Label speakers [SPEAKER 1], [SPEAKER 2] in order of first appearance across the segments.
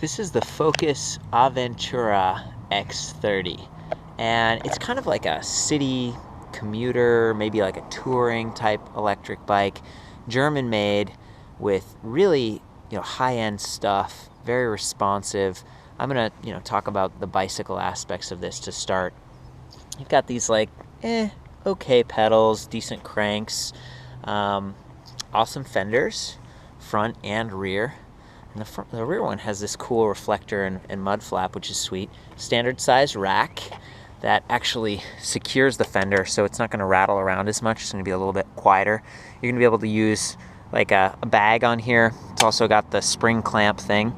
[SPEAKER 1] This is the Focus Aventura X30, and it's kind of like a city commuter, maybe like a touring type electric bike, German made, with really high-end stuff, very responsive. I'm gonna talk about the bicycle aspects of this to start. You've got these okay pedals, decent cranks, awesome fenders, front and rear. And the rear one has this cool reflector and mud flap, which is sweet. Standard size rack that actually secures the fender, so it's not going to rattle around as much. It's going to be a little bit quieter. You're going to be able to use like a bag on here. It's also got the spring clamp thing.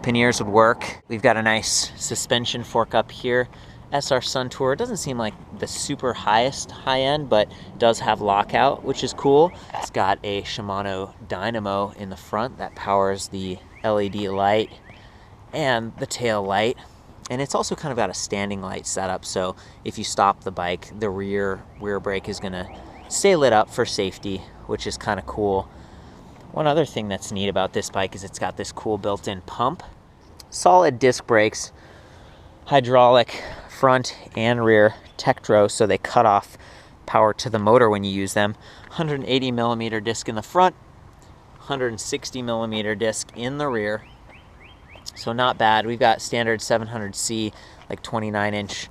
[SPEAKER 1] Panniers would work. We've got a nice suspension fork up here. SR Sun Tour, it doesn't seem like the super highest high end, but it does have lockout, which is cool. It's got a Shimano dynamo in the front that powers the LED light and the tail light. And it's also kind of got a standing light setup, so if you stop the bike, the rear brake is gonna stay lit up for safety, which is kind of cool. One other thing that's neat about this bike is it's got this cool built-in pump. Solid disc brakes, hydraulic front and rear Tektro, so they cut off power to the motor when you use them. 180 millimeter disc in the front, 160 millimeter disc in the rear, so not bad. We've got standard 700C, like 29-inch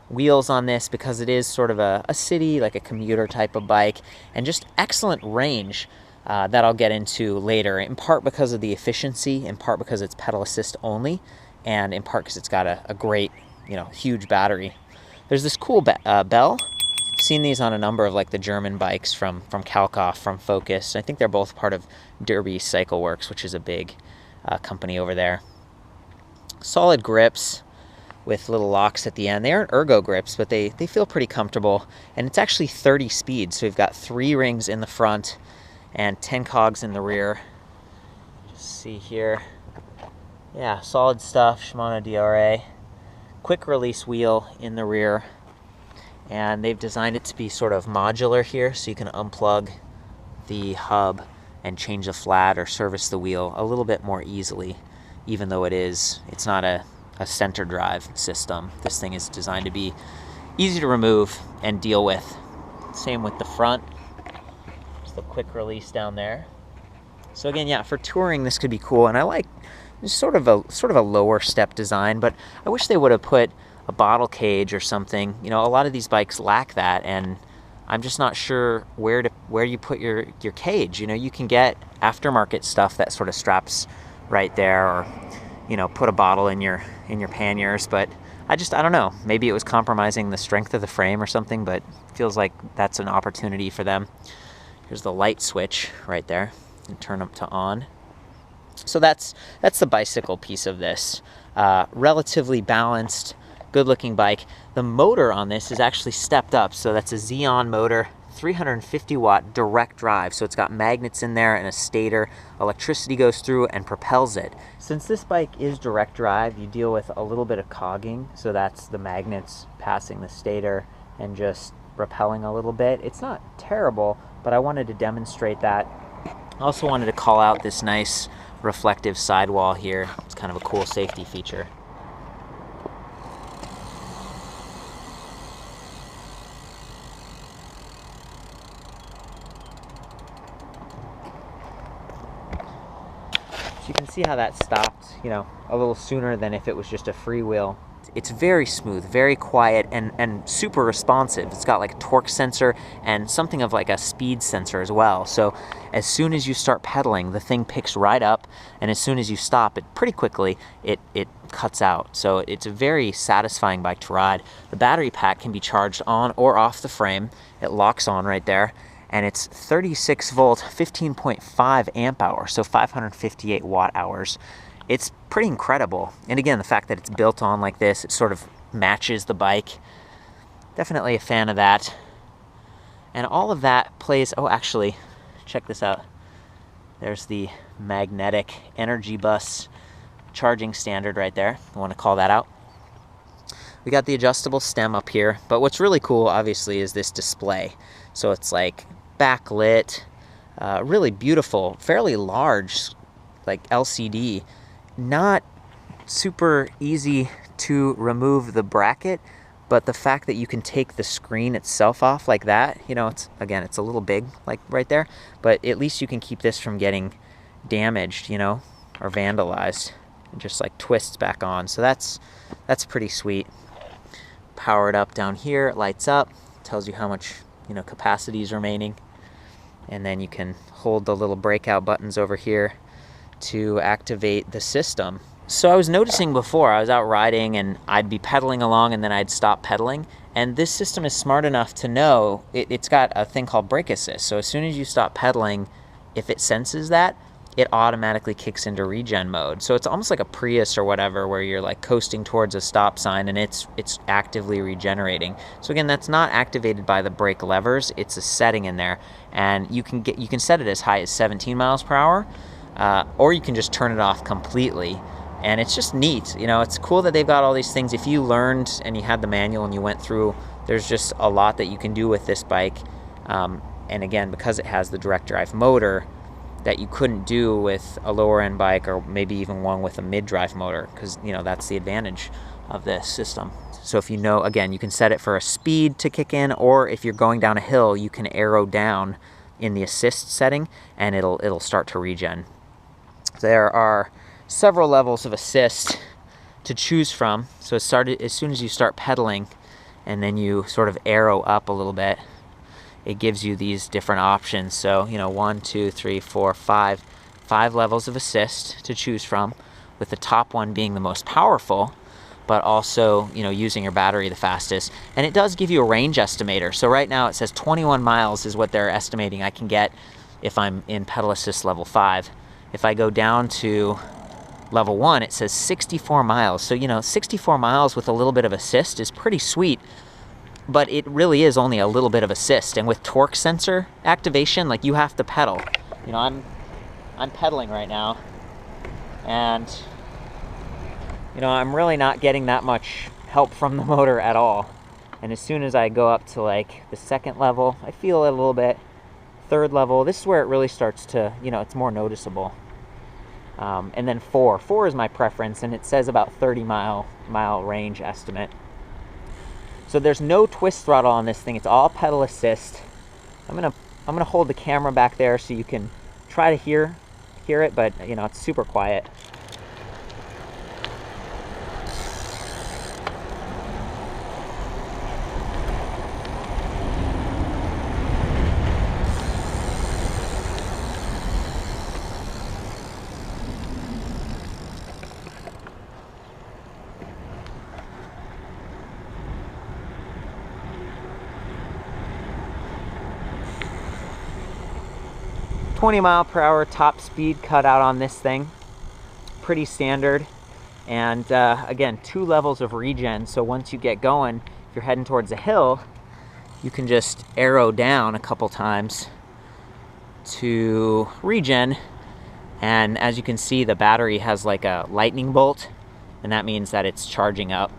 [SPEAKER 1] wheels on this because it is sort of a city, like a commuter type of bike, and just excellent range that I'll get into later, in part because of the efficiency, in part because it's pedal assist only, and in part because it's got a great huge battery. There's this cool bell. I've seen these on a number of like the German bikes from Kalkoff, from Focus. I think they're both part of Derby Cycle Works, which is a big company over there. Solid grips with little locks at the end. They aren't ergo grips, but they feel pretty comfortable. And it's actually 30 speed, so we've got 3 rings in the front and 10 cogs in the rear. Just see here. Yeah, solid stuff, Shimano DRA. Quick release wheel in the rear, and they've designed it to be sort of modular here, so you can unplug the hub and change the flat or service the wheel a little bit more easily, even though it's not a center drive system. This thing is designed to be easy to remove and deal with. Same with the front, just a quick release down there. So again, yeah, for touring this could be cool, and I like sort of a lower step design, but I wish they would have put a bottle cage or something. A lot of these bikes lack that, and I'm just not sure where you put your cage. You can get aftermarket stuff that sort of straps right there, or put a bottle in your panniers, but I don't know, maybe it was compromising the strength of the frame or something, but it feels like that's an opportunity for them. Here's the light switch right there, and turn up to on. So that's the bicycle piece of this. Relatively balanced, good-looking bike. The motor on this is actually stepped up, so that's a Xeon motor, 350-watt direct drive. So it's got magnets in there and a stator. Electricity goes through and propels it. Since this bike is direct drive, you deal with a little bit of cogging, so that's the magnets passing the stator and just repelling a little bit. It's not terrible, but I wanted to demonstrate that. I also wanted to call out this nice reflective sidewall here. It's kind of a cool safety feature. So you can see how that stopped, a little sooner than if it was just a freewheel. It's very smooth, very quiet, and super responsive. It's got like a torque sensor and something of like a speed sensor as well. So as soon as you start pedaling, the thing picks right up, and as soon as you stop it pretty quickly, it cuts out. So it's a very satisfying bike to ride. The battery pack can be charged on or off the frame. It locks on right there, and it's 36 volt, 15.5 amp hour, so 558 watt hours. It's pretty incredible. And again, the fact that it's built on like this, it sort of matches the bike. Definitely a fan of that. And all of that plays, oh, actually, check this out. There's the magnetic energy bus charging standard right there. I want to call that out. We got the adjustable stem up here, but what's really cool, obviously, is this display. So it's like backlit, really beautiful, fairly large, like LCD. Not super easy to remove the bracket, but the fact that you can take the screen itself off like that, you know, it's a little big, like right there, but at least you can keep this from getting damaged, you know, or vandalized. It just like twists back on. So that's pretty sweet. Power it up down here, it lights up, tells you how much, you know, capacity is remaining. And then you can hold the little breakout buttons over here to activate the system. So I was noticing before, I was out riding and I'd be pedaling along and then I'd stop pedaling. And this system is smart enough to know, it's got a thing called brake assist. So as soon as you stop pedaling, if it senses that, it automatically kicks into regen mode. So it's almost like a Prius or whatever, where you're like coasting towards a stop sign and it's actively regenerating. So again, that's not activated by the brake levers, it's a setting in there. And you can set it as high as 17 miles per hour, or you can just turn it off completely. And it's just neat, you know, it's cool that they've got all these things. If you learned and you had the manual and you went through, there's just a lot that you can do with this bike. And again, because it has the direct drive motor, that you couldn't do with a lower end bike, or maybe even one with a mid-drive motor, because, you know, that's the advantage of this system. So if you know, again, you can set it for a speed to kick in, or if you're going down a hill, you can arrow down in the assist setting and it'll start to regen. There are several levels of assist to choose from. So as soon as you start pedaling and then you sort of arrow up a little bit, it gives you these different options. So, you know, 1, 2, 3, 4, 5 levels of assist to choose from, with the top one being the most powerful, but also, you know, using your battery the fastest. And it does give you a range estimator. So right now it says 21 miles is what they're estimating I can get if I'm in pedal assist level 5. If I go down to level 1, it says 64 miles. So, you know, 64 miles with a little bit of assist is pretty sweet. But it really is only a little bit of assist. And with torque sensor activation, like, you have to pedal. You know, I'm pedaling right now, and, you know, I'm really not getting that much help from the motor at all. And as soon as I go up to like the second level, I feel it a little bit. Third level, this is where it really starts to, you know, it's more noticeable. And then 4 is my preference, and it says about 30 mile range estimate. So there's no twist throttle on this thing. It's all pedal assist. I'm gonna hold the camera back there so you can try to hear it, but, you know, it's super quiet. .20 mph top speed cut out on this thing, pretty standard. And again, 2 levels of regen. So once you get going, if you're heading towards a hill, you can just arrow down a couple times to regen. And as you can see, the battery has like a lightning bolt, and that means that it's charging up.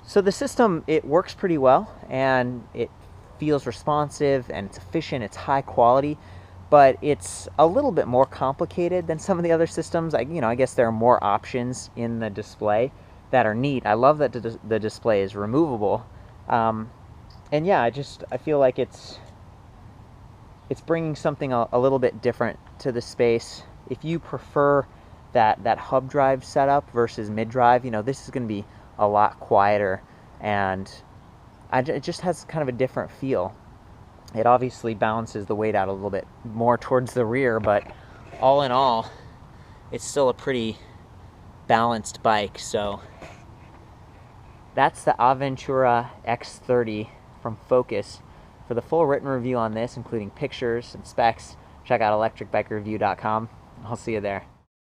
[SPEAKER 1] So the system, it works pretty well, and it feels responsive, and it's efficient, it's high quality. But it's a little bit more complicated than some of the other systems. You know, I guess there are more options in the display that are neat. I love that the display is removable. And yeah, I feel like it's bringing something a little bit different to the space. If you prefer that hub drive setup versus mid drive, you know, this is going to be a lot quieter, and it just has kind of a different feel. It obviously balances the weight out a little bit more towards the rear, but all in all, it's still a pretty balanced bike. So that's the Aventura X30 from Focus. For the full written review on this, including pictures and specs, check out ElectricBikeReview.com. I'll see you there.